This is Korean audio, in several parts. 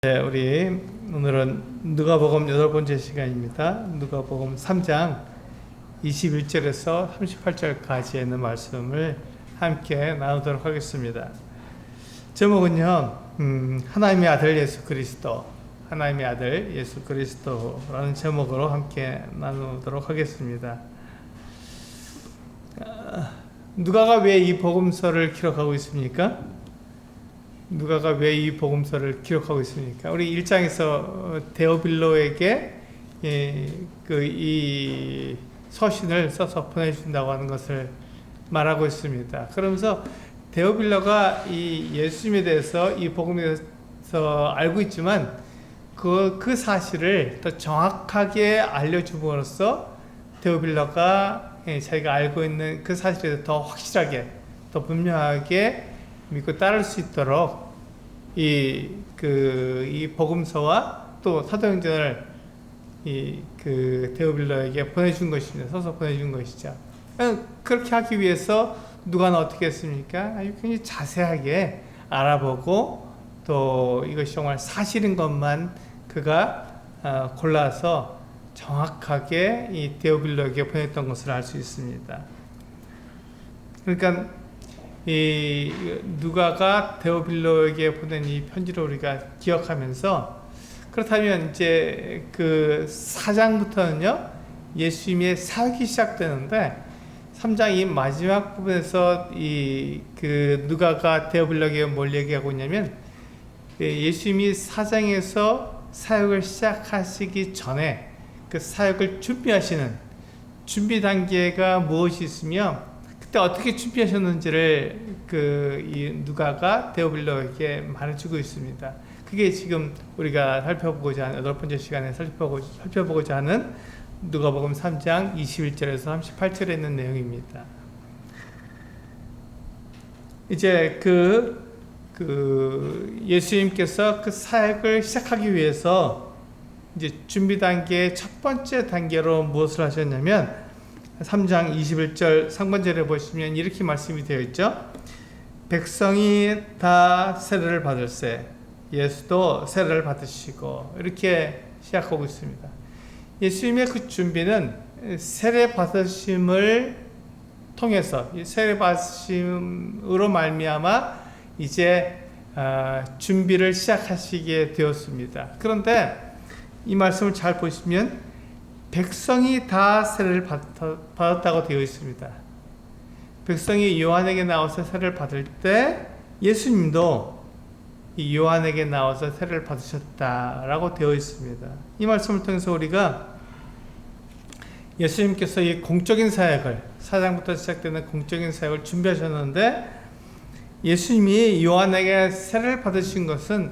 네, 우리 오늘은 누가복음 8번째 시간입니다. 누가복음 3장 21절에서 38절까지의 있는 말씀을 함께 나누도록 하겠습니다. 제목은요, 하나님의 아들 예수 그리스도, 하나님의 아들 예수 그리스도라는 제목으로 함께 나누도록 하겠습니다. 누가가 왜 이 복음서를 기록하고 있습니까? 누가가 왜 이 복음서를 기록하고 있습니까? 우리 1장에서 데오빌로에게 이 서신을 써서 보내준다고 하는 것을 말하고 있습니다. 그러면서 데오빌로가 이 예수님에 대해서 이 복음에 대해서 알고 있지만 그 사실을 더 정확하게 알려줌으로써 데오빌로가 자기가 알고 있는 그 사실에 대해서 더 확실하게, 더 분명하게 믿고 따를 수 있도록 이 복음서와 또 사도행전을 데오빌로에게 보내준 것입니다. 써서 보내준 것이죠. 그렇게 하기 위해서 누가는 어떻게 했습니까? 아주 굉장히 자세하게 알아보고 또 이것이 정말 사실인 것만 그가 골라서 정확하게 이 데오빌로에게 보냈던 것을 알 수 있습니다. 그러니까 이 누가가 데오빌로에게 보낸 이 편지를 우리가 기억하면서, 그렇다면 이제 그 4장부터는요 예수님의 사역이 시작되는데, 3장 이 마지막 부분에서 그 누가가 데오빌로에게 뭘 얘기하고 있냐면, 예수님이 4장에서 사역을 시작하시기 전에 그 사역을 준비하시는 준비 단계가 무엇이 있으며 그때 어떻게 준비하셨는지를 이 누가가 데오빌로에게 말해주고 있습니다. 그게 지금 우리가 살펴보고자 하는 8번째 시간에 살펴보고자 하는 누가복음 3장 21절에서 38절에 있는 내용입니다. 이제 예수님께서 그 사역을 시작하기 위해서 이제 준비 단계의 첫 번째 단계로 무엇을 하셨냐면, 3장 21절 상반절에 보시면 이렇게 말씀이 되어 있죠. 백성이 다 세례를 받을세, 예수도 세례를 받으시고, 이렇게 시작하고 있습니다. 예수님의 그 준비는 세례 받으심을 통해서, 세례 받으심으로 말미암아 이제 준비를 시작하시게 되었습니다. 그런데 이 말씀을 잘 보시면 백성이 다 세례를 받았다고 되어 있습니다. 백성이 요한에게 나와서 세례를 받을 때 예수님도 이 요한에게 나와서 세례를 받으셨다라고 되어 있습니다. 이 말씀을 통해서 우리가 예수님께서 이 공적인 사역을, 4장부터 시작되는 공적인 사역을 준비하셨는데, 예수님이 요한에게 세례를 받으신 것은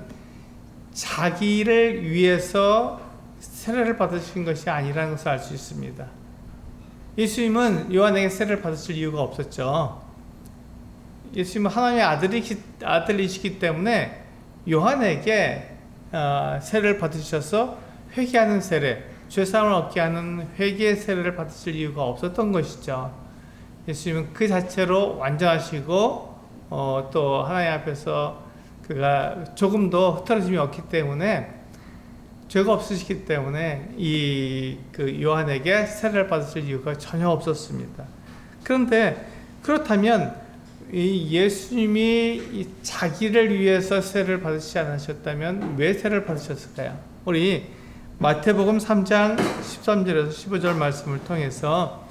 자기를 위해서 세례를 받으신 것이 아니라는 것을 알 수 있습니다. 예수님은 요한에게 세례를 받으실 이유가 없었죠. 예수님은 하나님의 아들이시기 때문에 요한에게 세례를 받으셔서 회개하는 세례, 죄사함을 얻게 하는 회개의 세례를 받으실 이유가 없었던 것이죠. 예수님은 그 자체로 완전하시고 또 하나님 앞에서 그가 조금도 흐트러짐이 없기 때문에, 죄가 없으시기 때문에 요한에게 세례를 받으실 이유가 전혀 없었습니다. 그런데 그렇다면 이 예수님이 자기를 위해서 세례를 받으시지 않으셨다면 왜 세례를 받으셨을까요? 우리 마태복음 3장 13절에서 15절 말씀을 통해서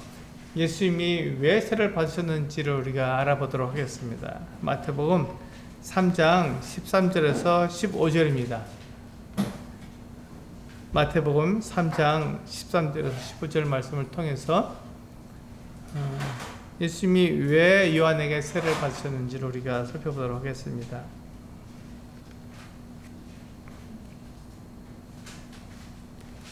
예수님이 왜 세례를 받으셨는지를 우리가 알아보도록 하겠습니다. 마태복음 3장 13절에서 15절입니다. 마태복음 3장 13절에서 15절 말씀을 통해서 예수님이 왜 요한에게 세례를 받으셨는지를 우리가 살펴보도록 하겠습니다.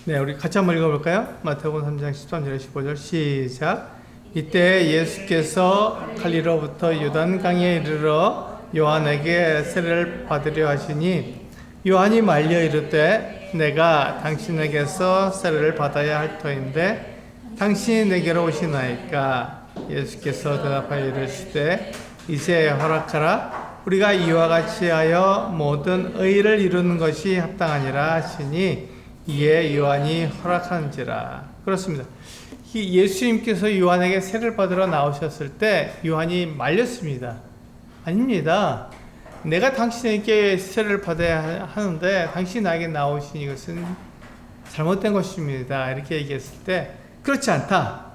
네, 우리 같이 한번 읽어볼까요? 마태복음 3장 13절에서 15절 시작. 이때 예수께서 갈릴리로부터 요단강에 이르러 요한에게 세례를 받으려 하시니, 요한이 말려 이르되 내가 당신에게서 세례를 받아야 할 터인데 당신이 내게로 오시나이까? 예수께서 대답하여 이르시되 이제 허락하라. 우리가 이와 같이 하여 모든 의를 이루는 것이 합당하니라 하시니 이에 요한이 허락한지라. 그렇습니다. 예수님께서 요한에게 세를 받으러 나오셨을 때 요한이 말렸습니다. 아닙니다. 내가 당신에게 세를 받아야 하는데 당신이 나에게 나오신 이것은 잘못된 것입니다. 이렇게 얘기했을 때 그렇지 않다.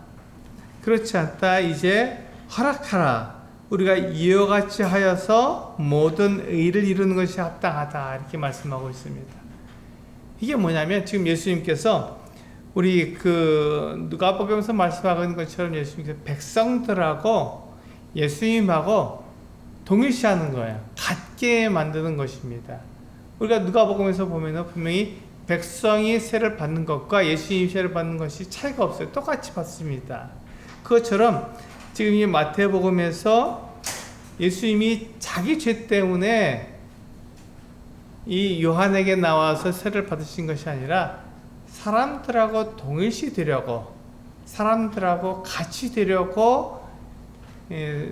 이제 허락하라. 우리가 이와 같이 하여서 모든 의를 이루는 것이 합당하다. 이렇게 말씀하고 있습니다. 이게 뭐냐면 지금 예수님께서 우리 누가복음에서 말씀하고 있는 것처럼 예수님께서 백성들하고 예수님하고 동일시하는 거예요. 같게 만드는 것입니다. 우리가 누가복음에서 보면은 분명히 백성이 세를 받는 것과 예수님이 세를 받는 것이 차이가 없어요. 똑같이 받습니다. 그것처럼 지금 이 마태복음에서 예수님이 자기 죄 때문에 이 요한에게 나와서 세를 받으신 것이 아니라 사람들하고 동일시 되려고, 사람들하고 같이 되려고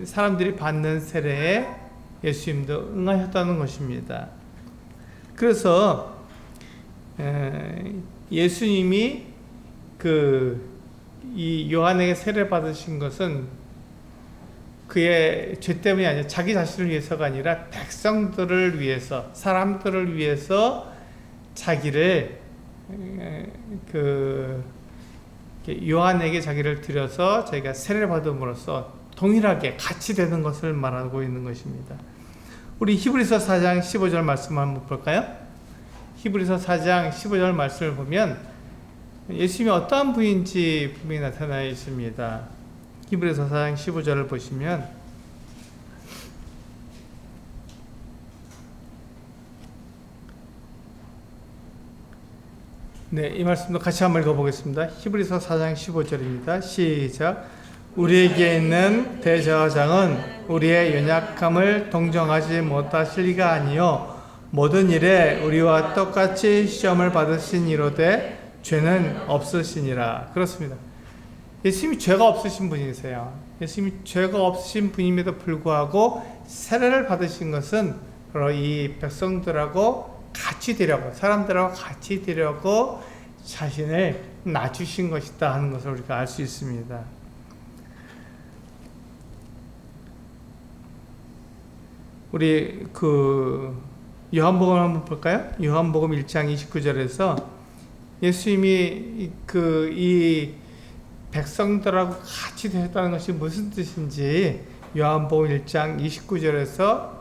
사람들이 받는 세례에 예수님도 응하셨다는 것입니다. 그래서 예수님이 이 요한에게 세례 받으신 것은 그의 죄 때문이 아니라 자기 자신을 위해서가 아니라 백성들을 위해서, 사람들을 위해서 자기를 요한에게 자기를 드려서 자기가 세례를 받음으로써 동일하게 같이 되는 것을 말하고 있는 것입니다. 우리 히브리서 4장 15절 말씀 한번 볼까요? 히브리서 4장 15절 말씀을 보면 예수님이 어떠한 분인지 분명히 나타나 있습니다. 히브리서 4장 15절을 보시면 이 말씀도 같이 한번 읽어보겠습니다. 히브리서 4장 15절입니다. 시작. 우리에게 있는 대제사장은 우리의 연약함을 동정하지 못하실 리가 아니요 모든 일에 우리와 똑같이 시험을 받으신 이로되 죄는 없으시니라. 그렇습니다. 예수님이 죄가 없으신 분이세요. 예수님이 죄가 없으신 분임에도 불구하고 세례를 받으신 것은 바로 이 백성들하고 같이 되려고, 사람들하고 같이 되려고 자신을 낮추신 것이다 하는 것을 우리가 알 수 있습니다. 우리 요한복음 한번 볼까요? 요한복음 1장 29절에서 예수님이 이 백성들하고 같이 되셨다는 것이 무슨 뜻인지 요한복음 1장 29절에서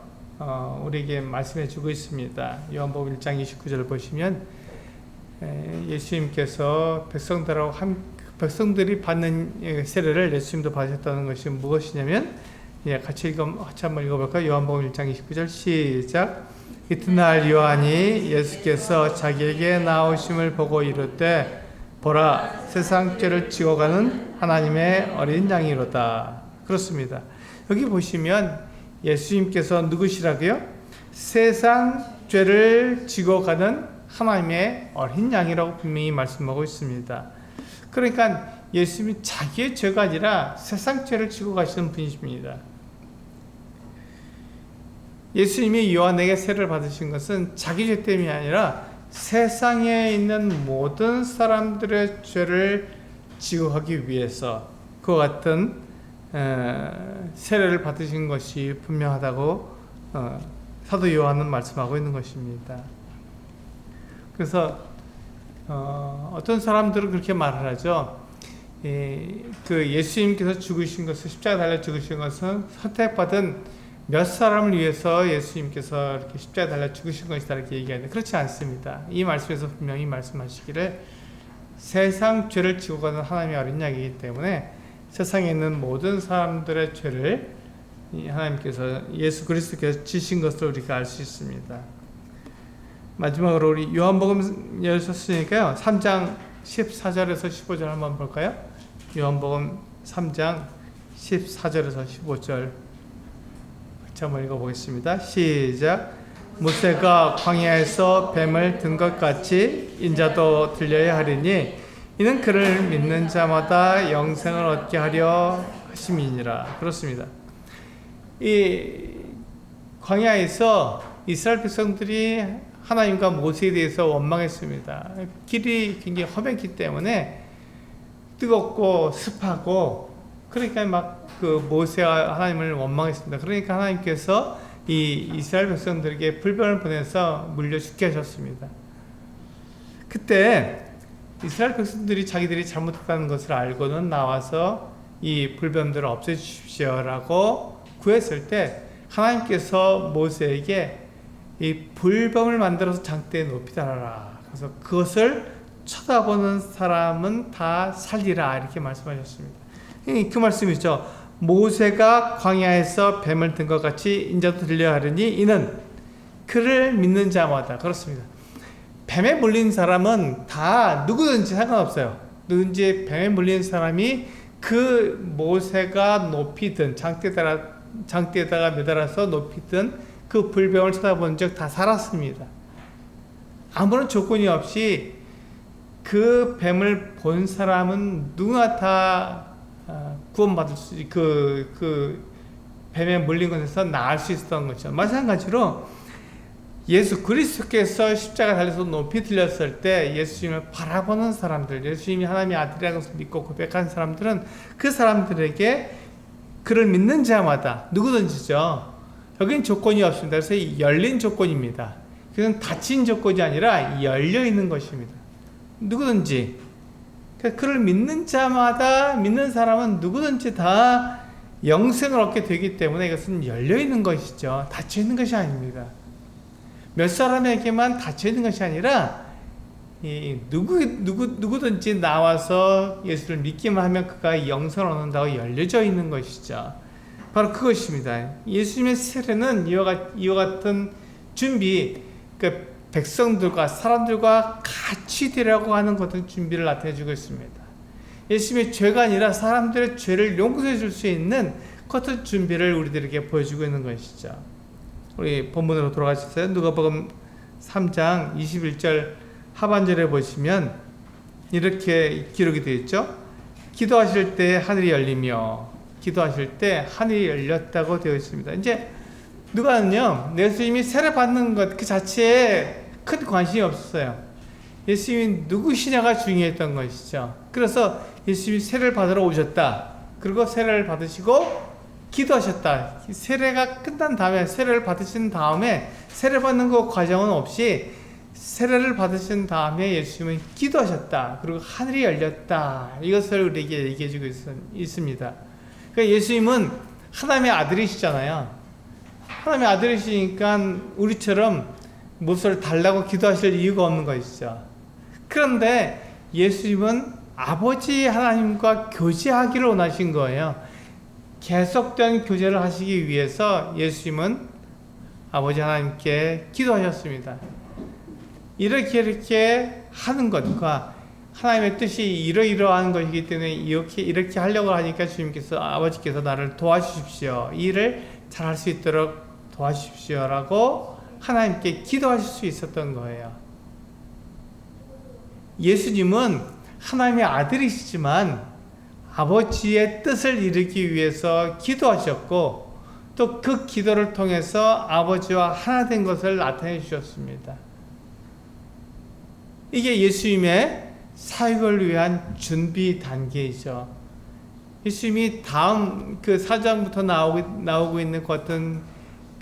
우리에게 말씀해 주고 있습니다. 요한복음 1장 29절을 보시면 예수님께서 백성들이 받는 세례를 예수님도 받으셨다는 것이 무엇이냐면 같이 한번 읽어볼까요? 요한복음 1장 29절 시작. 이튿날 요한이 예수께서 자기에게 나오심을 보고 이르되 보라 세상 죄를 지고 가는 하나님의 어린 양이로다. 그렇습니다. 여기 보시면 예수님께서 누구시라고요? 세상 죄를 지고 가는 하나님의 어린 양이라고 분명히 말씀하고 있습니다. 그러니까 예수님이 자기의 죄가 아니라 세상 죄를 지고 가시는 분이십니다. 예수님이 요한에게 세례를 받으신 것은 자기 죄 때문이 아니라 세상에 있는 모든 사람들의 죄를 지고 가기 위해서 그와 같은 세례를 받으신 것이 분명하다고 사도 요한은 말씀하고 있는 것입니다. 그래서 어떤 사람들은 그렇게 말을 하죠. 예수님께서 죽으신 것은, 십자가 달려 죽으신 것은 선택받은 몇 사람을 위해서 예수님께서 이렇게 십자가 달려 죽으신 것이다 이렇게 얘기하는데 그렇지 않습니다. 이 말씀에서 분명히 말씀하시기를 세상 죄를 지고 가는 하나님의 어린 양이기 때문에 세상에 있는 모든 사람들의 죄를 하나님께서 예수 그리스도께서 지신 것을 우리가 알 수 있습니다. 마지막으로 우리 요한복음 열었으니까요. 3장 14절에서 15절 한번 볼까요? 요한복음 3장 14절에서 15절 같이 한번 읽어보겠습니다. 시작. 모세가 광야에서 뱀을 든 것 같이 인자도 들려야 하리니 이는 그를 믿는 자마다 영생을 얻게 하려 하심이니라. 그렇습니다. 광야에서 이스라엘 백성들이 하나님과 모세에 대해서 원망했습니다. 길이 굉장히 험했기 때문에 뜨겁고 습하고, 그러니까 막 그 모세와 하나님을 원망했습니다. 그러니까 하나님께서 이 이스라엘 백성들에게 불변을 보내서 물려 죽게 하셨습니다. 그때 이스라엘 백성들이 자기들이 잘못했다는 것을 알고는 나와서 이 불변들을 없애주십시오라고 구했을 때, 하나님께서 모세에게 이 불뱀을 만들어서 장대에 높이 달아라. 그래서 그것을 쳐다보는 사람은 다 살리라, 이렇게 말씀하셨습니다. 그 말씀이죠. 모세가 광야에서 뱀을 든 것 같이 인자도 들려 하려니 이는 그를 믿는 자마다. 그렇습니다. 뱀에 물린 사람은 다 누구든지 상관없어요. 누군지 뱀에 물린 사람이 그 모세가 높이 든 장대에다가 매달아서 높이 든 그 불뱀을 쳐다본 적 다 살았습니다. 아무런 조건이 없이 그 뱀을 본 사람은 누구나 다 구원받을 수, 그 뱀에 물린 것에서 나을 수 있었던 거죠. 마찬가지로 예수 그리스도께서 십자가 달려서 높이 들렸을 때 예수님을 바라보는 사람들, 예수님이 하나님의 아들이라는 것을 믿고 고백한 사람들은 그 사람들에게 그를 믿는 자마다, 누구든지죠. 여긴 조건이 없습니다. 그래서 열린 조건입니다. 그건 닫힌 조건이 아니라 열려 있는 것입니다. 누구든지. 그를 믿는 자마다, 믿는 사람은 누구든지 다 영생을 얻게 되기 때문에 이것은 열려있는 것이죠. 닫혀있는 것이 아닙니다. 몇 사람에게만 닫혀있는 것이 아니라 누구든지 나와서 예수를 믿기만 하면 그가 영생을 얻는다고 열려져 있는 것이죠. 바로 그것입니다. 예수님의 세례는 이와 같은 준비, 그 백성들과 사람들과 같이 되려고 하는 것은 준비를 나타내 주고 있습니다. 예수님의 죄가 아니라 사람들의 죄를 용서해 줄 수 있는 같은 준비를 우리들에게 보여주고 있는 것이죠. 우리 본문으로 돌아가셨어요. 누가복음 3장 21절 하반절에 보시면 이렇게 기록이 되어 있죠. 기도하실 때 하늘이 열리며, 기도하실 때 하늘이 열렸다고 되어 있습니다. 이제 누가는요, 예수님이 세례 받는 것 그 자체에 큰 관심이 없었어요. 예수님이 누구시냐가 중요했던 것이죠. 그래서 예수님이 세례를 받으러 오셨다. 그리고 세례를 받으시고 기도하셨다. 세례가 끝난 다음에, 세례를 받으신 다음에 세례 받는 그 과정은 없이 세례를 받으신 다음에 예수님은 기도하셨다. 그리고 하늘이 열렸다. 이것을 우리에게 얘기해 주고 있습니다. 그러니까 예수님은 하나님의 아들이시잖아요. 하나님의 아들이시니까 우리처럼 무엇을 달라고 기도하실 이유가 없는 것이죠. 그런데 예수님은 아버지 하나님과 교제하기를 원하신 거예요. 계속된 교제를 하시기 위해서 예수님은 아버지 하나님께 기도하셨습니다. 이렇게 하는 것과 하나님의 뜻이 이러이러한 것이기 때문에 이렇게 하려고 하니까 주님께서, 아버지께서 나를 도와주십시오. 이 일을 잘할 수 있도록 도와주십시오라고 하나님께 기도하실 수 있었던 거예요. 예수님은 하나님의 아들이시지만 아버지의 뜻을 이루기 위해서 기도하셨고, 또 그 기도를 통해서 아버지와 하나 된 것을 나타내 주셨습니다. 이게 예수님의 사역을 위한 준비 단계이죠. 예수님이 다음 그 4장부터 나오고 있는 그 어떤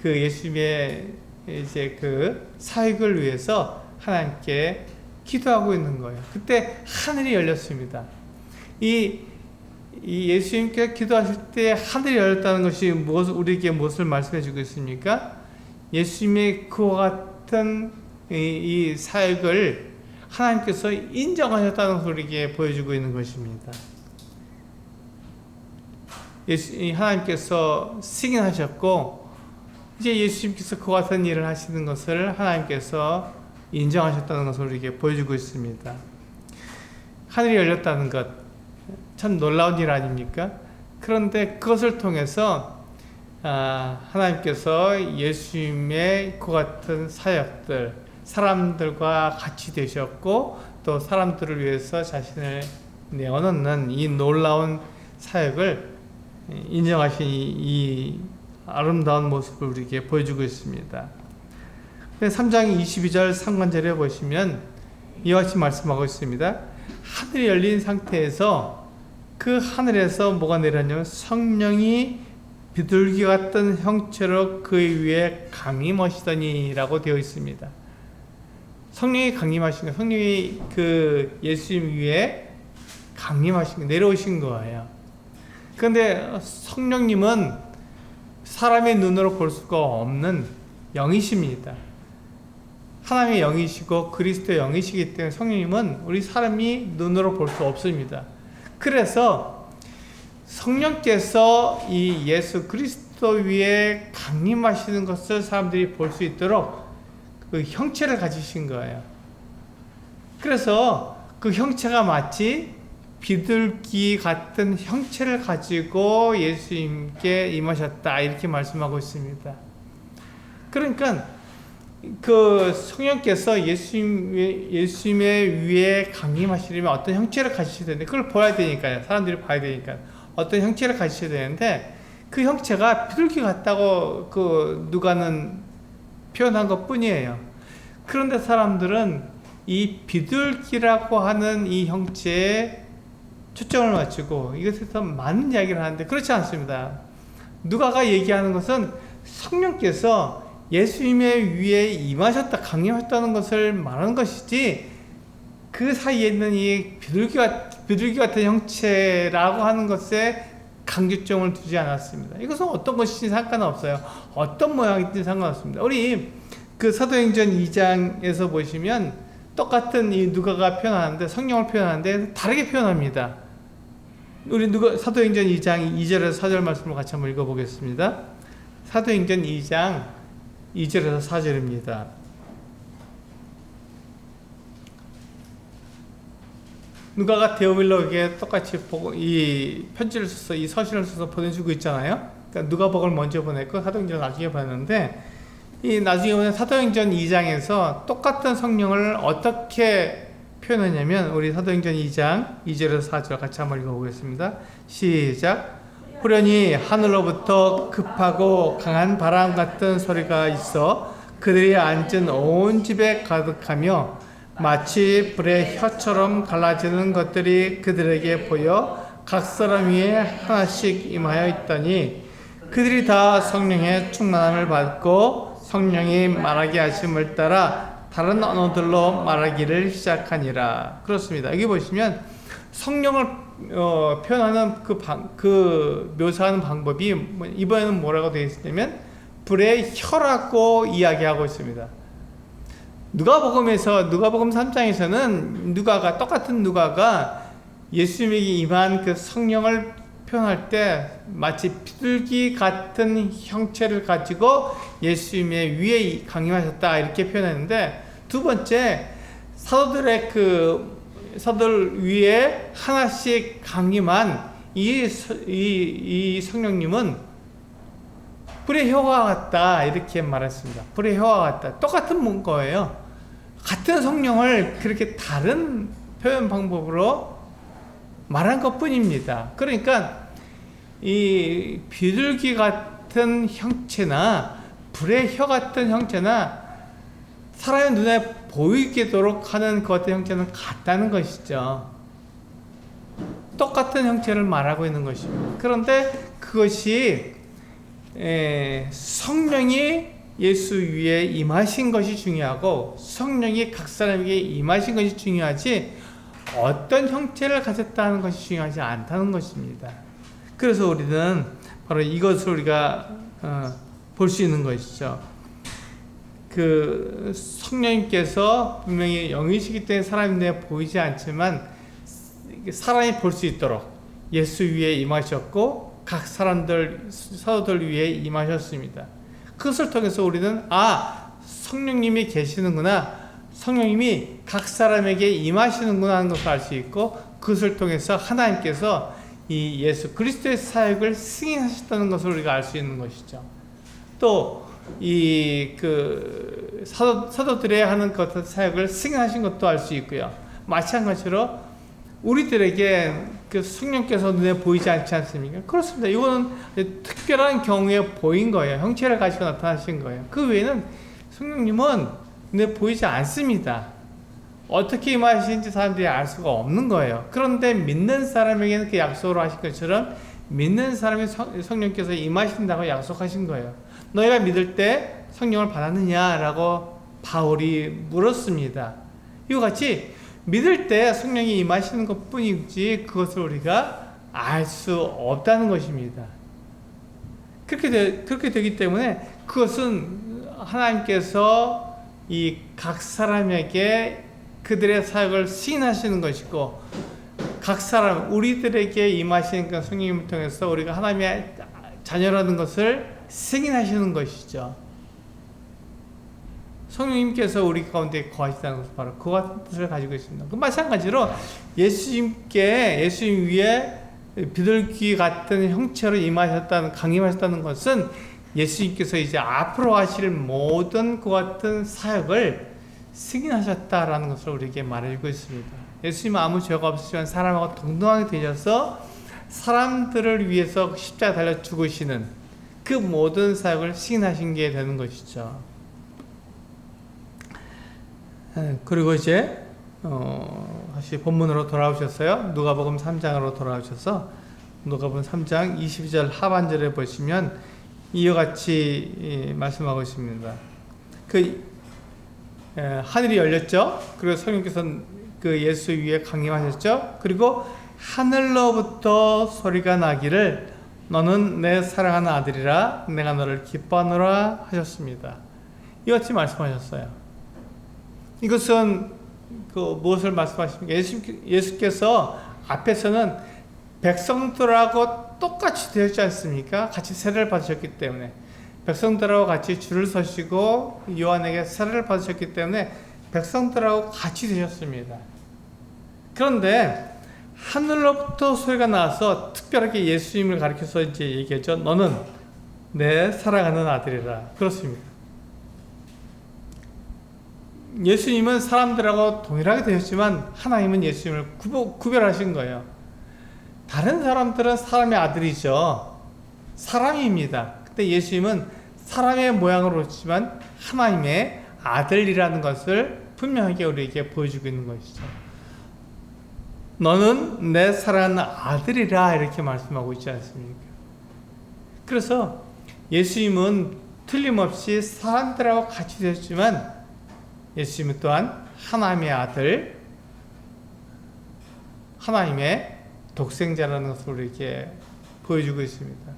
그 예수님의 이제 그 사역을 위해서 하나님께 기도하고 있는 거예요. 그때 하늘이 열렸습니다. 이 예수님께 기도하실 때 하늘이 열렸다는 것이 우리에게 무엇을 말씀해 주고 있습니까? 예수님의 그와 같은 이 사역을 하나님께서 인정하셨다는 것을 우리에게 보여주고 있는 것입니다. 하나님께서 승인하셨고, 이제 예수님께서 그와 같은 일을 하시는 것을 하나님께서 인정하셨다는 것을 우리에게 보여주고 있습니다. 하늘이 열렸다는 것, 참 놀라운 일 아닙니까? 그런데 그것을 통해서 하나님께서 예수님의 그 같은 사역들, 사람들과 같이 되셨고, 또 사람들을 위해서 자신을 내어놓는 이 놀라운 사역을 인정하신 이 아름다운 모습을 우리에게 보여주고 있습니다. 3장 22절 상관절에 보시면 이와 같이 말씀하고 있습니다. 하늘이 열린 상태에서 그 하늘에서 뭐가 내렸냐면 성령이 비둘기 같은 형체로 그 위에 강림하시더니 라고 되어 있습니다. 성령이 강림하신 거, 성령이 그 예수님 위에 강림하신 거, 내려오신 거예요. 그런데 성령님은 사람의 눈으로 볼 수가 없는 영이십니다. 하나님의 영이시고 그리스도의 영이시기 때문에 성령님은 우리 사람이 눈으로 볼 수 없습니다. 그래서 성령께서 이 예수 그리스도 위에 강림하시는 것을 사람들이 볼 수 있도록 그 형체를 가지신 거예요. 그래서 그 형체가 마치 비둘기 같은 형체를 가지고 예수님께 임하셨다 이렇게 말씀하고 있습니다. 그러니까 그 성령께서 예수님의 위에 강림하시려면 어떤 형체를 가지셔야 되는데 그걸 보여야 되니까요. 사람들이 봐야 되니까 어떤 형체를 가지셔야 되는데 그 형체가 비둘기 같다고 그 누가는 표현한 것 뿐이에요. 그런데 사람들은 이 비둘기라고 하는 이 형체에 초점을 맞추고 이것에서 많은 이야기를 하는데 그렇지 않습니다. 누가가 얘기하는 것은 성령께서 예수님의 위에 임하셨다, 강림하셨다는 것을 말하는 것이지 그 사이에 있는 이 비둘기 같은 형체라고 하는 것에 강조점을 두지 않았습니다. 이것은 어떤 것이든 상관없어요. 어떤 모양이든 상관없습니다. 우리 그 사도행전 2장에서 보시면 똑같은 이 누가가 표현하는데 성령을 표현하는데 다르게 표현합니다. 우리 사도행전 2장 2절에서 4절 말씀을 같이 한번 읽어보겠습니다. 사도행전 2장 2절에서 4절입니다. 누가가 데오빌로에게 똑같이 이 편지를 써서 이 서신을 써서 보내주고 있잖아요. 그러니까 누가복음을 먼저 보냈고 사도행전을 나중에 보냈는데 이 나중에 보면 사도행전 2장에서 똑같은 성령을 어떻게 표현하냐면 우리 사도행전 2장 2절에서 4절 같이 한번 읽어보겠습니다. 시작. 후련히 하늘로부터 급하고 강한 바람 같은 소리가 있어 그들이 앉은 온 집에 가득하며 마치 불의 혀처럼 갈라지는 것들이 그들에게 보여 각 사람 위에 하나씩 임하여 있더니 그들이 다 성령의 충만함을 받고 성령이 말하게 하심을 따라 다른 언어들로 말하기를 시작하니라. 그렇습니다. 여기 보시면 성령을 표현하는 그 묘사하는 방법이 이번에는 뭐라고 되어 있냐면 불의 혀라고 이야기하고 있습니다. 누가복음 3장에서는 똑같은 누가가 예수님에게 임한 그 성령을 표현할 때 마치 비둘기 같은 형체를 가지고 예수님의 위에 강림하셨다 이렇게 표현했는데 두 번째 사도들 위에 하나씩 강림한 이 성령님은 불의 혀와 같다 이렇게 말했습니다. 불의 혀와 같다. 똑같은 거예요. 같은 성령을 그렇게 다른 표현 방법으로 말한 것 뿐입니다. 그러니까 이 비둘기 같은 형체나 불의 혀 같은 형체나 사람의 눈에 보이도록 하는 그 어떤 형체는 같다는 것이죠. 똑같은 형체를 말하고 있는 것입니다. 그런데 그것이 성령이 예수 위에 임하신 것이 중요하고 성령이 각 사람에게 임하신 것이 중요하지 어떤 형체를 가졌다는 것이 중요하지 않다는 것입니다. 그래서 우리는 바로 이것을 우리가 볼 수 있는 것이죠. 그 성령님께서 분명히 영이시기 때문에 사람의 눈에 보이지 않지만 사람이 볼 수 있도록 예수 위에 임하셨고 각 사도들 위에 임하셨습니다. 그것을 통해서 우리는 성령님이 계시는구나, 성령님이 각 사람에게 임하시는구나 하는 것을 알 수 있고 그것을 통해서 하나님께서 이 예수 그리스도의 사역을 승인하셨다는 것을 우리가 알 수 있는 것이죠. 또 사도들의 하는 것 사역을 승인하신 것도 알 수 있고요. 마찬가지로 우리들에게 그 성령께서 눈에 보이지 않지 않습니까? 그렇습니다. 이거는 특별한 경우에 보인 거예요. 형체를 가지고 나타나신 거예요. 그 외에는 성령님은 눈에 보이지 않습니다. 어떻게 임하시는지 사람들이 알 수가 없는 거예요. 그런데 믿는 사람에게는 그 약속으로 하신 것처럼 믿는 사람이 성령께서 임하신다고 약속하신 거예요. 너희가 믿을 때 성령을 받았느냐라고 바울이 물었습니다. 이와 같이 믿을 때 성령이 임하시는 것 뿐이지 그것을 우리가 알 수 없다는 것입니다. 그렇게 되기 때문에 그것은 하나님께서 이 각 사람에게 그들의 사역을 승인하시는 것이고, 각 사람, 우리들에게 임하시는 그 성령님을 통해서 우리가 하나님의 자녀라는 것을 승인하시는 것이죠. 성령님께서 우리 가운데 거하시다는 것은 바로 그것을 가지고 있습니다. 그 마찬가지로 예수님 위에 비둘기 같은 형체로 강림하셨다는 것은 예수님께서 이제 앞으로 하실 모든 그 같은 사역을 승인하셨다라는 것을 우리에게 말해주고 있습니다. 예수님은 아무 죄가 없으시지만 사람하고 동등하게 되셔서 사람들을 위해서 십자가 달려 죽으시는 그 모든 사역을 승인하신 게 되는 것이죠. 그리고 이제 다시 본문으로 돌아오셨어요. 누가복음 3장으로 돌아오셔서 누가복음 3장 22절 하반절에 보시면 이와 같이 말씀하고 있습니다. 하늘이 열렸죠. 그리고 성령께서 그 예수 위에 강림하셨죠. 그리고 하늘로부터 소리가 나기를 너는 내 사랑하는 아들이라 내가 너를 기뻐하노라 하셨습니다. 이와 같이 말씀하셨어요. 이것은 무엇을 말씀하십니까? 예수께서 앞에서는 백성들하고 똑같이 되었지 않습니까? 같이 세례를 받으셨기 때문에 백성들하고 같이 줄을 서시고 요한에게 세례를 받으셨기 때문에 백성들하고 같이 되셨습니다. 그런데 하늘로부터 소리가 나와서 특별하게 예수님을 가리켜서 이제 얘기했죠. 너는 내 사랑하는 아들이라. 그렇습니다. 예수님은 사람들하고 동일하게 되셨지만 하나님은 예수님을 구별하신 거예요. 다른 사람들은 사람의 아들이죠. 사람입니다. 근데 예수님은 사람의 모양으로 오시지만 하나님의 아들이라는 것을 분명하게 우리에게 보여주고 있는 것이죠. 너는 내 사랑하는 아들이라 이렇게 말씀하고 있지 않습니까? 그래서 예수님은 틀림없이 사람들하고 같이 되셨지만 예수님은 또한 하나님의 아들, 하나님의 독생자라는 것을 우리에게 보여주고 있습니다.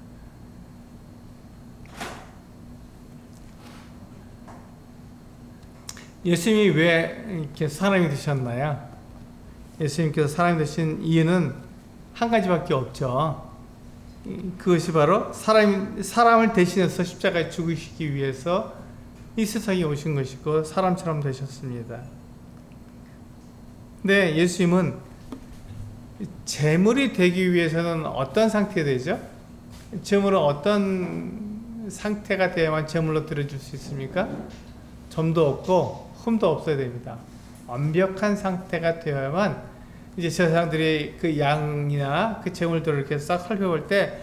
예수님이 왜 이렇게 사람이 되셨나요? 예수님께서 사람이 되신 이유는 한 가지밖에 없죠. 그것이 바로 사람을 대신해서 십자가에 죽으시기 위해서 이 세상에 오신 것이고 사람처럼 되셨습니다. 근데 예수님은 제물이 되기 위해서는 어떤 상태가 되죠? 제물은 어떤 상태가 돼야만 제물로 드려줄 수 있습니까? 점도 없고 흠도 없어야 됩니다. 완벽한 상태가 되어야만 이제 제사장들이 그 양이나 그 제물들을 이렇게 싹 살펴볼 때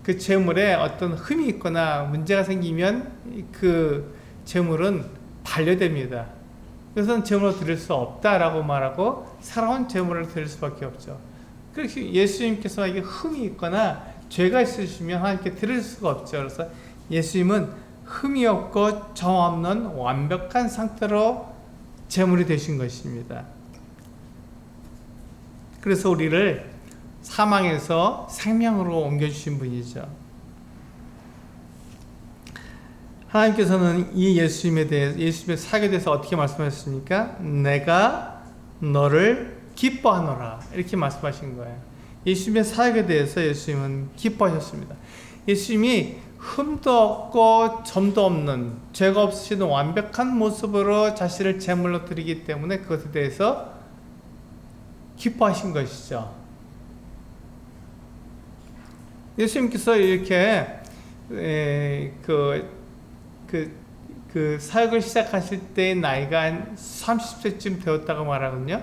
그 제물에 어떤 흠이 있거나 문제가 생기면 그 제물은 반려됩니다. 그래서 제물로 드릴 수 없다라고 말하고 살아온 제물을 드릴 수밖에 없죠. 그래서 예수님께서 이게 흠이 있거나 죄가 있으시면 하나님께 드릴 수가 없죠. 그래서 예수님은 흠이 없고 정 없는 완벽한 상태로 제물이 되신 것입니다. 그래서 우리를 사망에서 생명으로 옮겨주신 분이죠. 하나님께서는 이 예수님의 사역에 대해서 어떻게 말씀하셨습니까? 내가 너를 기뻐하노라 이렇게 말씀하신 거예요. 예수님의 사역에 대해서 예수님은 기뻐하셨습니다. 예수님이 흠도 없고 점도 없는 죄가 없으신 완벽한 모습으로 자신을 제물로 드리기 때문에 그것에 대해서 기뻐하신 것이죠. 예수님께서 이렇게 사역을 시작하실 때 나이가 한 30세쯤 되었다고 말하거든요.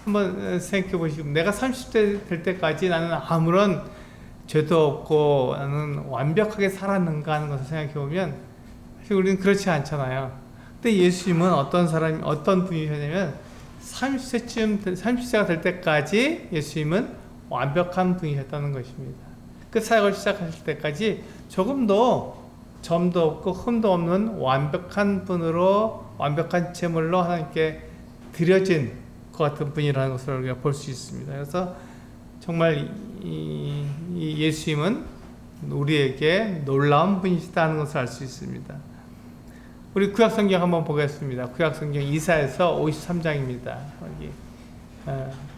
한번 생각해 보시고, 내가 30대 될 때까지 나는 아무런 죄도 없고 나는 완벽하게 살았는가 하는 것을 생각해 보면 사실 우리는 그렇지 않잖아요. 근데 예수님은 어떤 분이셨냐면 30세가 될 때까지 예수님은 완벽한 분이셨다는 것입니다. 그 사역을 시작하실 때까지 조금도 점도 없고 흠도 없는 완벽한 분으로, 완벽한 제물로 하나님께 드려진 것 같은 분이라는 것을 우리가 볼 수 있습니다. 그래서 정말 이 예수님은 우리에게 놀라운 분이시다는 것을 알 수 있습니다. 우리 구약성경 한번 보겠습니다. 구약성경 이사야서 53장입니다. 여기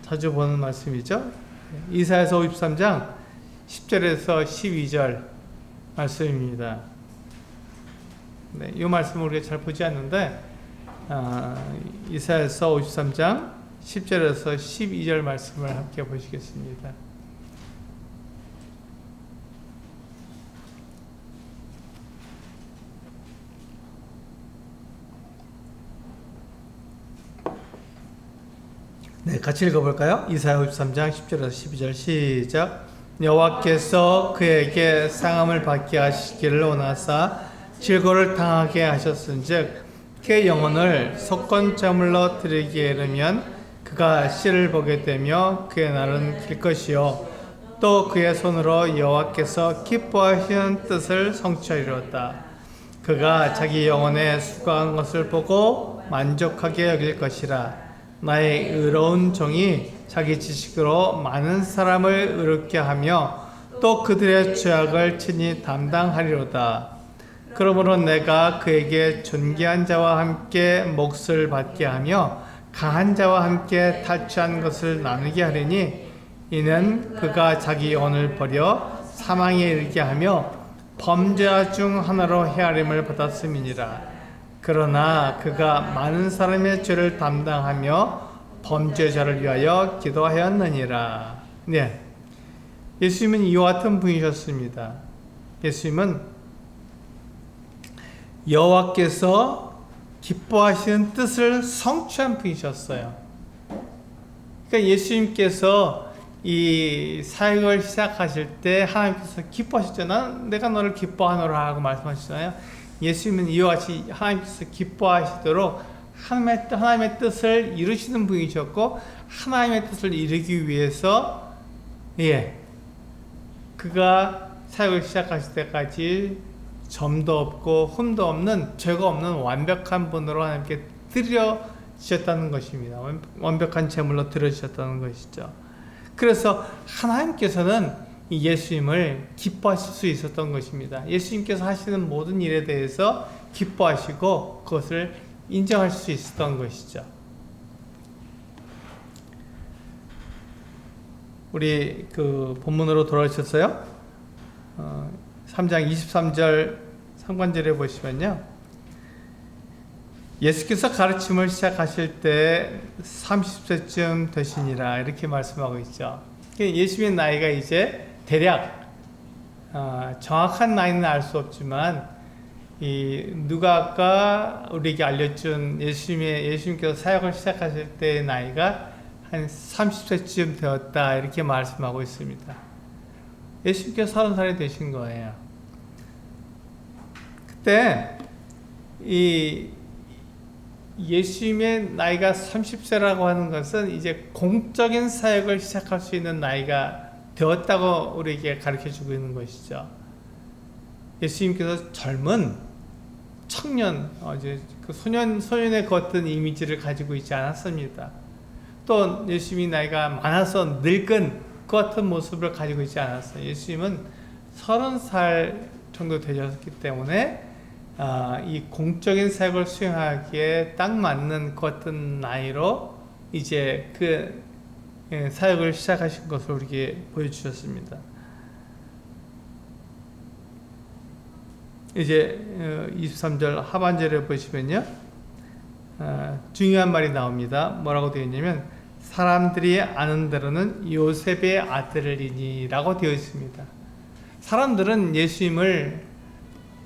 자주 보는 말씀이죠. 이사야서 53장 10절에서 12절 말씀입니다. 네, 이 말씀을 우리가 잘 보지 않는데 이사야서 53장 10절에서 12절 말씀을 함께 보시겠습니다. 네, 같이 읽어볼까요? 이사야 53장 10절에서 12절 시작. 여호와께서 그에게 상함을 받게 하시기를 원하사 질고를 당하게 하셨은즉 그의 영혼을 속건제물로 드리기에 이르면 그가 씨를 보게 되며 그의 날은 길 것이요 또 그의 손으로 여호와께서 기뻐하시는 뜻을 성취하리로다. 그가 자기 영혼에 수고한 것을 보고 만족하게 여길 것이라. 나의 의로운 종이 자기 지식으로 많은 사람을 의롭게 하며 또 그들의 죄악을 친히 담당하리로다. 그러므로 내가 그에게 존귀한 자와 함께 몫을 받게 하며 강한 자와 함께 탈취한 것을 나누게 하리니 이는 그가 자기 영혼을 버려 사망에 이르게 하며 범죄자 중 하나로 헤아림을 받았음이니라. 그러나 그가 많은 사람의 죄를 담당하며 범죄자를 위하여 기도하였느니라. 네, 예수님은 이와 같은 분이셨습니다. 예수님은 여호와께서 기뻐하시는 뜻을 성취한 분이셨어요. 그러니까 예수님께서 이 사역을 시작하실 때 하나님께서 기뻐하셨잖아요. 내가 너를 기뻐하노라 하고 말씀하시잖아요. 예수님은 이와 같이 하나님께서 기뻐하시도록 하나님의 뜻을 이루시는 분이셨고, 하나님의 뜻을 이루기 위해서 그가 사역을 시작하실 때까지 점도 없고 흠도 없는, 죄가 없는 완벽한 분으로 하나님께 드려지셨다는 것입니다. 완벽한 제물로 드려지셨다는 것이죠. 그래서 하나님께서는 이 예수님을 기뻐하실 수 있었던 것입니다. 예수님께서 하시는 모든 일에 대해서 기뻐하시고 그것을 인정할 수 있었던 것이죠. 우리 그 본문으로 돌아오셨어요? 3장 23절 상관절에 보시면요, 예수께서 가르침을 시작하실 때 30세쯤 되시니라 이렇게 말씀하고 있죠. 예수님의 나이가 이제 대략 정확한 나이는 알 수 없지만 이 누가가 우리에게 알려준 예수님께서 사역을 시작하실 때의 나이가 한 30세쯤 되었다 이렇게 말씀하고 있습니다. 예수님께서 30살이 되신 거예요. 그때 이 예수님의 나이가 30세라고 하는 것은 이제 공적인 사역을 시작할 수 있는 나이가 되었다고 우리에게 가르쳐주고 있는 것이죠. 예수님께서 젊은 청년, 이제 그 소년의 그 어떤 이미지를 가지고 있지 않았습니다. 또 예수님이 나이가 많아서 늙은 그 같은 모습을 가지고 있지 않았어요. 예수님은 30살 정도 되셨기 때문에 이 공적인 사역을 수행하기에 딱 맞는 그 같은 나이로 이제 그 사역을 시작하신 것을 우리에게 보여주셨습니다. 이제 23절 하반절에 보시면요, 중요한 말이 나옵니다. 뭐라고 되어 있냐면 사람들이 아는 대로는 요셉의 아들이니 라고 되어 있습니다. 사람들은 예수님을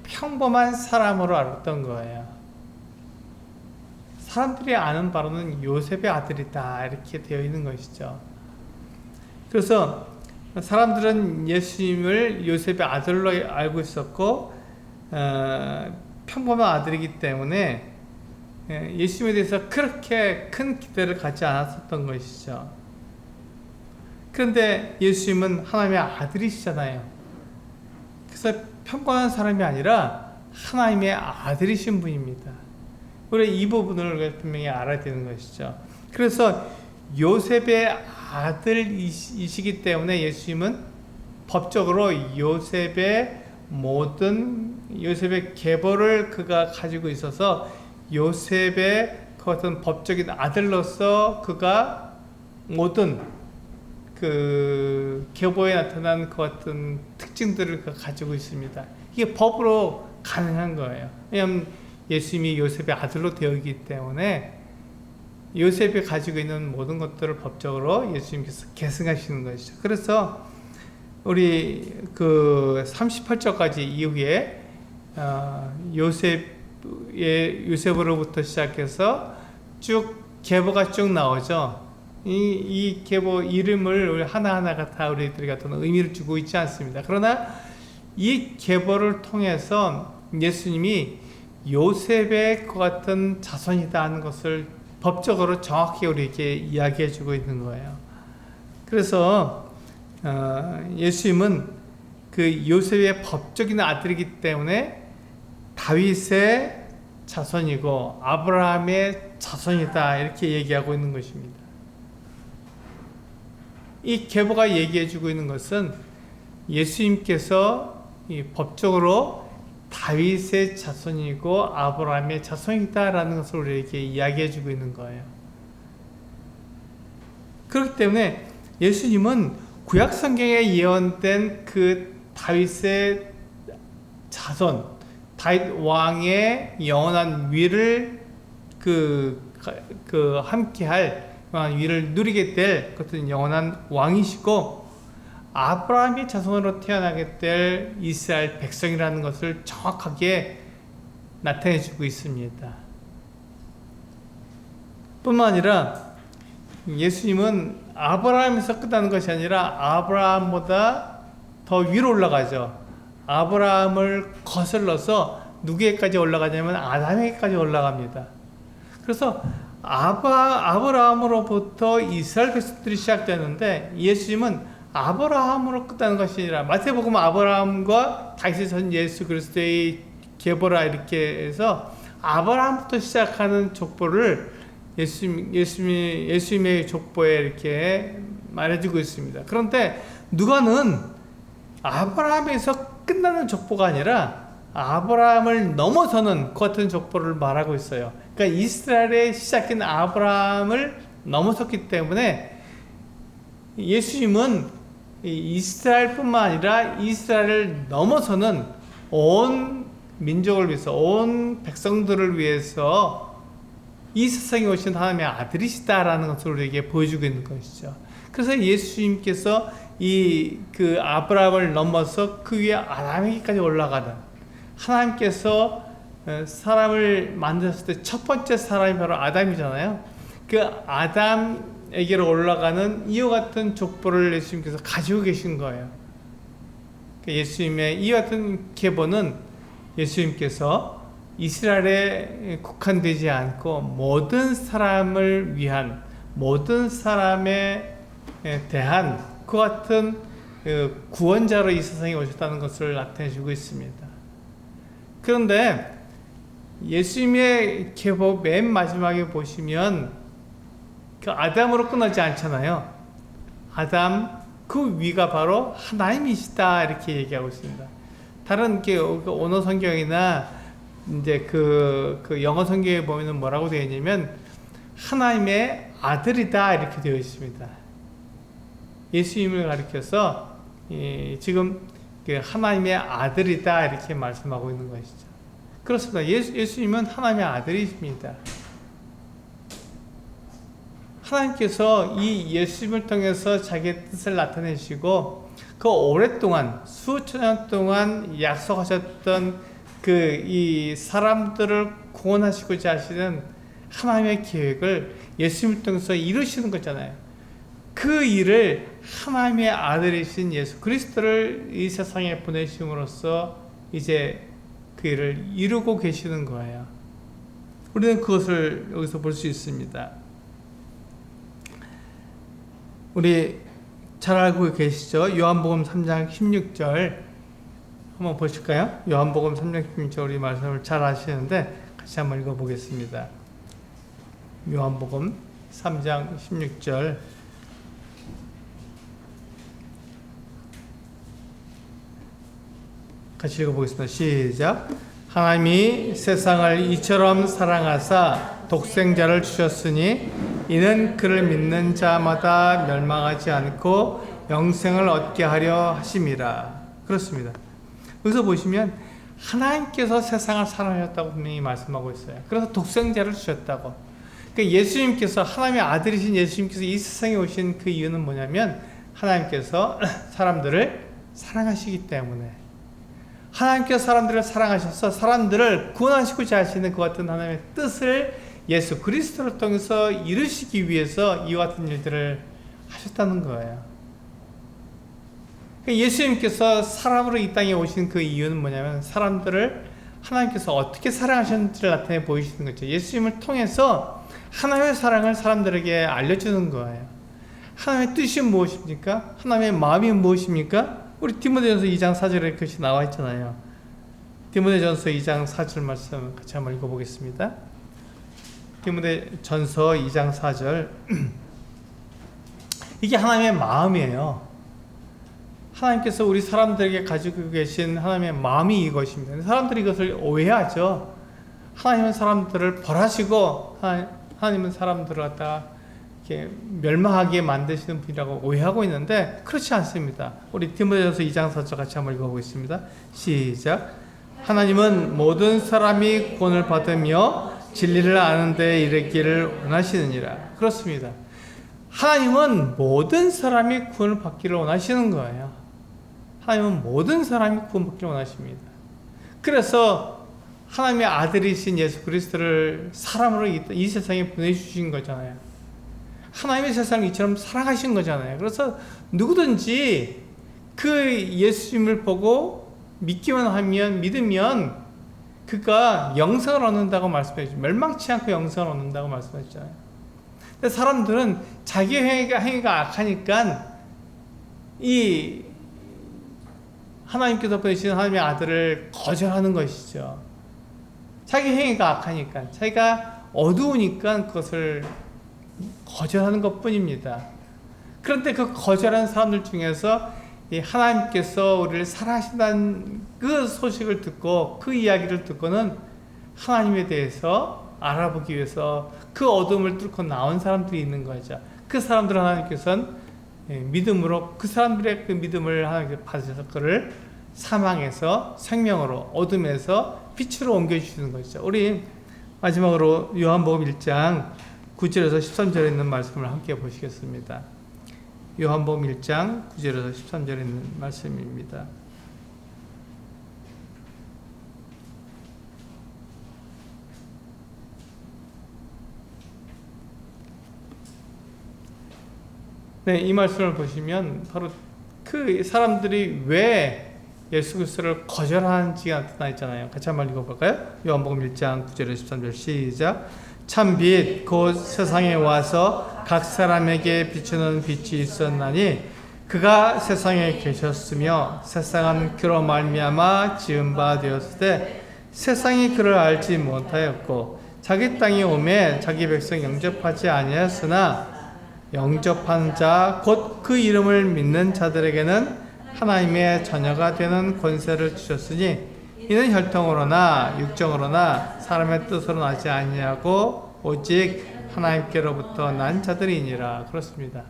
평범한 사람으로 알았던 거예요. 사람들이 아는 바로는 요셉의 아들이다 이렇게 되어 있는 것이죠. 그래서 사람들은 예수님을 요셉의 아들로 알고 있었고 평범한 아들이기 때문에 예수님에 대해서 그렇게 큰 기대를 갖지 않았었던 것이죠. 그런데 예수님은 하나님의 아들이시잖아요. 그래서 평범한 사람이 아니라 하나님의 아들이신 분입니다. 우리 이 부분을 분명히 알아야 되는 것이죠. 그래서 요셉의 아들이시기 때문에 예수님은 법적으로 요셉의 계보를 그가 가지고 있어서 요셉의 그 어떤 법적인 아들로서 그가 모든 그 계보에 나타난 그 어떤 특징들을 가지고 있습니다. 이게 법으로 가능한 거예요. 왜냐하면 예수님이 요셉의 아들로 되어 있기 때문에 요셉이 가지고 있는 모든 것들을 법적으로 예수님께서 계승하시는 것이죠. 그래서 우리 그 38절까지 이후에 요셉으로부터 시작해서 쭉 계보가 쭉 나오죠. 이 계보 이름을 우리 하나하나가 다 우리들이 어떤 의미를 주고 있지 않습니다. 그러나 이 계보를 통해서 예수님이 요셉의 그 같은 자손이다 하는 것을 법적으로 정확히 우리에게 이야기해 주고 있는 거예요. 그래서 예수님은 그 요셉의 법적인 아들이기 때문에 다윗의 자손이고 아브라함의 자손이다 이렇게 얘기하고 있는 것입니다. 이 계보가 얘기해 주고 있는 것은 예수님께서 이 법적으로 다윗의 자손이고 아브라함의 자손이다라는 것을 우리에게 이야기해 주고 있는 거예요. 그렇기 때문에 예수님은 구약 성경에 예언된 그 다윗의 자손, 다윗 왕의 영원한 위를 함께할 영원한 위를 누리게 될 그것은 영원한 왕이시고 아브라함의 자손으로 태어나게 될 이스라엘 백성이라는 것을 정확하게 나타내 주고 있습니다. 뿐만 아니라 예수님은 아브라함에서 끝나는 것이 아니라 아브라함보다 더 위로 올라가죠. 아브라함을 거슬러서 누구에게까지 올라가냐면 아담에게까지 올라갑니다. 그래서 아브라함으로부터 이스라엘 백성들이 시작되는데 예수님은 아브라함으로 끝나는 것이 아니라 마태복음 아브라함과 다윗의 전 예수 그리스도의 계보라 이렇게 해서 아브라함부터 시작하는 족보를 예수님의 족보에 이렇게 말해주고 있습니다. 그런데 누가는 아브라함에서 끝나는 족보가 아니라 아브라함을 넘어서는 그 같은 족보를 말하고 있어요. 그러니까 이스라엘의 시작인 아브라함을 넘어섰기 때문에 예수님은 이스라엘뿐만 아니라 이스라엘을 넘어서는 온 민족을 위해서, 온 백성들을 위해서 이 세상에 오신 하나님의 아들이시다라는 것을 우리에게 보여주고 있는 것이죠. 그래서 예수님께서 그 아브라함을 넘어서 그 위에 아담에게까지 올라가는, 하나님께서 사람을 만드셨을 때 첫 번째 사람이 바로 아담이잖아요. 그 아담에게로 올라가는 이와 같은 족보를 예수님께서 가지고 계신 거예요. 예수님의 이와 같은 계보는 예수님께서 이스라엘에 국한되지 않고 모든 사람을 위한, 모든 사람에 대한 그 같은 구원자로 이 세상에 오셨다는 것을 나타내주고 있습니다. 그런데 예수님의 계보 맨 마지막에 보시면 그 아담으로 끝나지 않잖아요. 아담 그 위가 바로 하나님이시다 이렇게 얘기하고 있습니다. 다른 언어 성경이나 이제 그 영어 성경에 보면은 뭐라고 되어 있냐면 하나님의 아들이다 이렇게 되어 있습니다. 예수님을 가리켜서 지금 하나님의 아들이다 이렇게 말씀하고 있는 것이죠. 그렇습니다. 예수님은 하나님의 아들이십니다. 하나님께서 이 예수님을 통해서 자기의 뜻을 나타내시고 그 오랫동안 수천 년 동안 약속하셨던 이 사람들을 구원하시고자 하시는 하나님의 계획을 예수님을 통해서 이루시는 거잖아요. 그 일을 하나님의 아들이신 예수 그리스도를 이 세상에 보내심으로써 이제 그 일을 이루고 계시는 거예요. 우리는 그것을 여기서 볼 수 있습니다. 우리 잘 알고 계시죠? 요한복음 3장 16절 한번 보실까요? 요한복음 3장 16절 우리 말씀을 잘 아시는데 같이 한번 읽어보겠습니다. 요한복음 3장 16절 같이 읽어보겠습니다. 시작. 하나님이 세상을 이처럼 사랑하사 독생자를 주셨으니 이는 그를 믿는 자마다 멸망하지 않고 영생을 얻게 하려 하심이라. 그렇습니다. 여기서 보시면 하나님께서 세상을 사랑하셨다고 분명히 말씀하고 있어요. 그래서 독생자를 주셨다고. 그러니까 예수님께서 하나님의 아들이신 예수님께서 이 세상에 오신 그 이유는 뭐냐면 하나님께서 사람들을 사랑하시기 때문에 하나님께서 사람들을 사랑하셔서 사람들을 구원하시고자 하시는 그 같은 하나님의 뜻을 예수 그리스도를 통해서 이루시기 위해서 이와 같은 일들을 하셨다는 거예요. 예수님께서 사람으로 이 땅에 오신 그 이유는 뭐냐면 사람들을 하나님께서 어떻게 사랑하셨는지를 나타내 보이시는 거죠. 예수님을 통해서 하나님의 사랑을 사람들에게 알려주는 거예요. 하나님의 뜻이 무엇입니까? 하나님의 마음이 무엇입니까? 우리 디모데전서 2장 4절에 그것이 나와 있잖아요. 디모데전서 2장 4절 말씀 같이 한번 읽어보겠습니다. 디모데전서 2장 4절 이게 하나님의 마음이에요. 하나님께서 우리 사람들에게 가지고 계신 하나님의 마음이 이것입니다. 사람들이 이것을 오해하죠. 하나님은 사람들을 벌하시고 하나님은 사람들을 갖다가 이렇게 멸망하게 만드시는 분이라고 오해하고 있는데 그렇지 않습니다. 우리 디모데전서 2장 4절 같이 한번 읽어보겠습니다. 시작. 하나님은 모든 사람이 구원을 받으며 진리를 아는 데 이르기를 원하시느니라. 그렇습니다. 하나님은 모든 사람이 구원을 받기를 원하시는 거예요. 하나님은 모든 사람이 구원받기를 원하십니다. 그래서 하나님의 아들이신 예수 그리스도를 사람으로 이 세상에 보내주신 거잖아요. 하나님의 세상을 이처럼 사랑하신 거잖아요. 그래서 누구든지 그 예수님을 보고 믿기만 하면, 믿으면 그가 영생을 얻는다고 말씀해주죠. 멸망치 않고 영생을 얻는다고 말씀했잖아요. 근데 사람들은 자기 행위가 악하니까 이 하나님께서 보내신 하나님의 아들을 거절하는 것이죠. 자기 행위가 악하니까, 자기가 어두우니까 그것을 거절하는 것 뿐입니다. 그런데 그 거절한 사람들 중에서 이 하나님께서 우리를 사랑하신다는 그 소식을 듣고 그 이야기를 듣고는 하나님에 대해서 알아보기 위해서 그 어둠을 뚫고 나온 사람들이 있는 거죠. 그 사람들을 하나님께서는 믿음으로 그 사람들의 그 믿음을 하나님께서 받으셔서 그를 사망에서 생명으로 어둠에서 빛으로 옮겨주시는 것이죠. 우리 마지막으로 요한복음 1장 9절에서 13절에 있는 말씀을 함께 보시겠습니다. 요한복음 1장 9절에서 13절에 있는 말씀입니다. 네, 이 말씀을 보시면 바로 그 사람들이 왜 예수 그리스도를 거절하는지가 나타나 있잖아요. 같이 한번 읽어볼까요? 요한복음 1장 9절에서 13절 시작. 참 빛 곧 세상에 와서 각 사람에게 비추는 빛이 있었나니 그가 세상에 계셨으며 세상은 그로 말미암아 지은 바 되었을 때 세상이 그를 알지 못하였고 자기 땅에 오매 자기 백성 영접하지 아니하였으나 영접한 자 곧 그 이름을 믿는 자들에게는 하나님의 자녀가 되는 권세를 주셨으니 이는 혈통으로나 육정으로나 사람의 뜻으로 나지 아니하고 오직 하나님께로부터 난 자들이니라. 그렇습니다.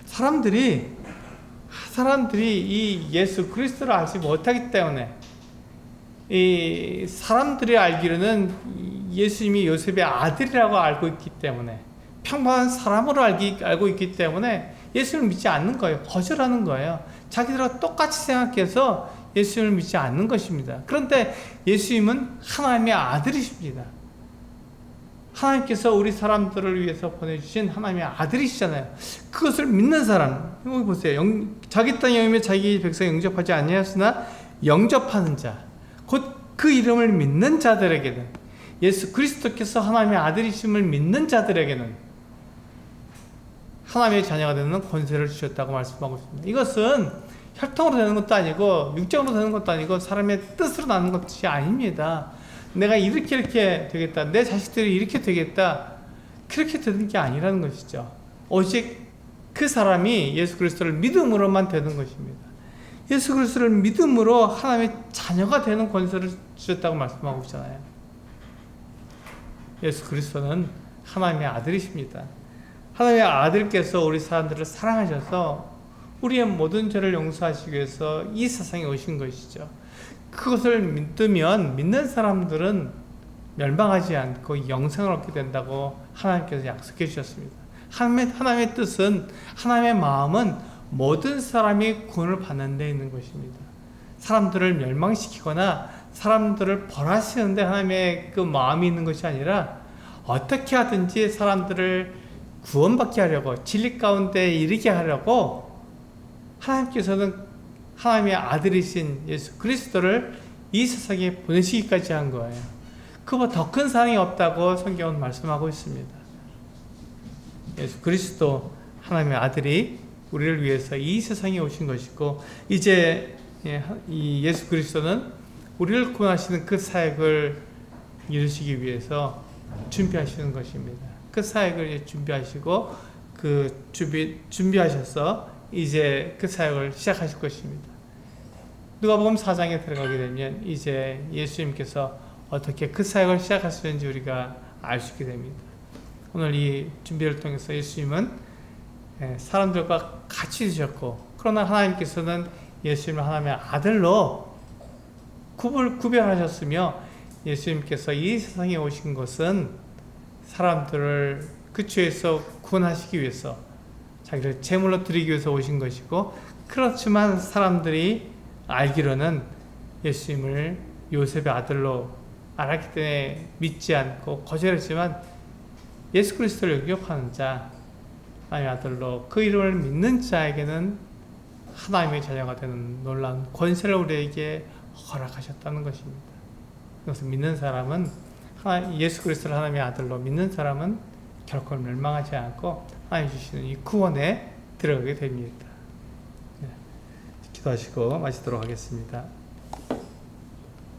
사람들이 이 예수 그리스도를 알지 못하기 때문에 이 사람들이 알기로는 예수님이 요셉의 아들이라고 알고 있기 때문에 평범한 사람으로 알고 있기 때문에 예수를 믿지 않는 거예요. 거절하는 거예요. 자기들과 똑같이 생각해서 예수님을 믿지 않는 것입니다. 그런데 예수님은 하나님의 아들이십니다. 하나님께서 우리 사람들을 위해서 보내주신 하나님의 아들이시잖아요. 그것을 믿는 사람, 여기 보세요. 자기 땅에 영임에 자기 백성 영접하지 아니하였으나 영접하는 자, 곧 그 이름을 믿는 자들에게는, 예수 그리스도께서 하나님의 아들이심을 믿는 자들에게는 하나님의 자녀가 되는 권세를 주셨다고 말씀하고 있습니다. 이것은 혈통으로 되는 것도 아니고 육적으로 되는 것도 아니고 사람의 뜻으로 나는 것이 아닙니다. 내가 이렇게 되겠다, 내 자식들이 이렇게 되겠다, 그렇게 되는 게 아니라는 것이죠. 오직 그 사람이 예수 그리스도를 믿음으로만 되는 것입니다. 예수 그리스도를 믿음으로 하나님의 자녀가 되는 권세를 주셨다고 말씀하고 있잖아요. 예수 그리스도는 하나님의 아들이십니다. 하나님의 아들께서 우리 사람들을 사랑하셔서 우리의 모든 죄를 용서하시기 위해서 이 세상에 오신 것이죠. 그것을 믿는 사람들은 멸망하지 않고 영생을 얻게 된다고 하나님께서 약속해 주셨습니다. 하나님의 뜻은, 하나님의 마음은 모든 사람이 구원을 받는 데 있는 것입니다. 사람들을 멸망시키거나 사람들을 벌하시는 데 하나님의 그 마음이 있는 것이 아니라 어떻게 하든지 사람들을 구원받게 하려고, 진리 가운데 이르게 하려고 하나님께서는 하나님의 아들이신 예수 그리스도를 이 세상에 보내시기까지 한 거예요. 그보다 더 큰 사랑이 없다고 성경은 말씀하고 있습니다. 예수 그리스도 하나님의 아들이 우리를 위해서 이 세상에 오신 것이고, 이제 이 예수 그리스도는 우리를 구원하시는 그 사역을 이루시기 위해서 준비하시는 것입니다. 그 사역을 준비하시고 준비하셔서 이제 그 사역을 시작하실 것입니다. 누가복음 4장에 들어가게 되면 이제 예수님께서 어떻게 그 사역을 시작하시는지 우리가 알 수 있게 됩니다. 오늘 이 준비를 통해서 예수님은 사람들과 같이 있으셨고, 그러나 하나님께서는 예수님을 하나님의 아들로 구별하셨으며, 예수님께서 이 세상에 오신 것은 사람들을 그 죄에서 구원하시기 위해서, 자기를 제물로 드리기 위해서 오신 것이고, 그렇지만 사람들이 알기로는 예수님을 요셉의 아들로 알았기 때문에 믿지 않고 거절했지만, 예수 그리스도를 영접하는 자, 하나님의 아들로 그 이름을 믿는 자에게는 하나님의 자녀가 되는 놀라운 권세를 우리에게 허락하셨다는 것입니다. 그래서 믿는 사람은, 예수 그리스도를 하나님의 아들로 믿는 사람은 결코 멸망하지 않고 하나님 주시는 이 구원에 들어가게 됩니다. 기도하시고 마치도록 하겠습니다.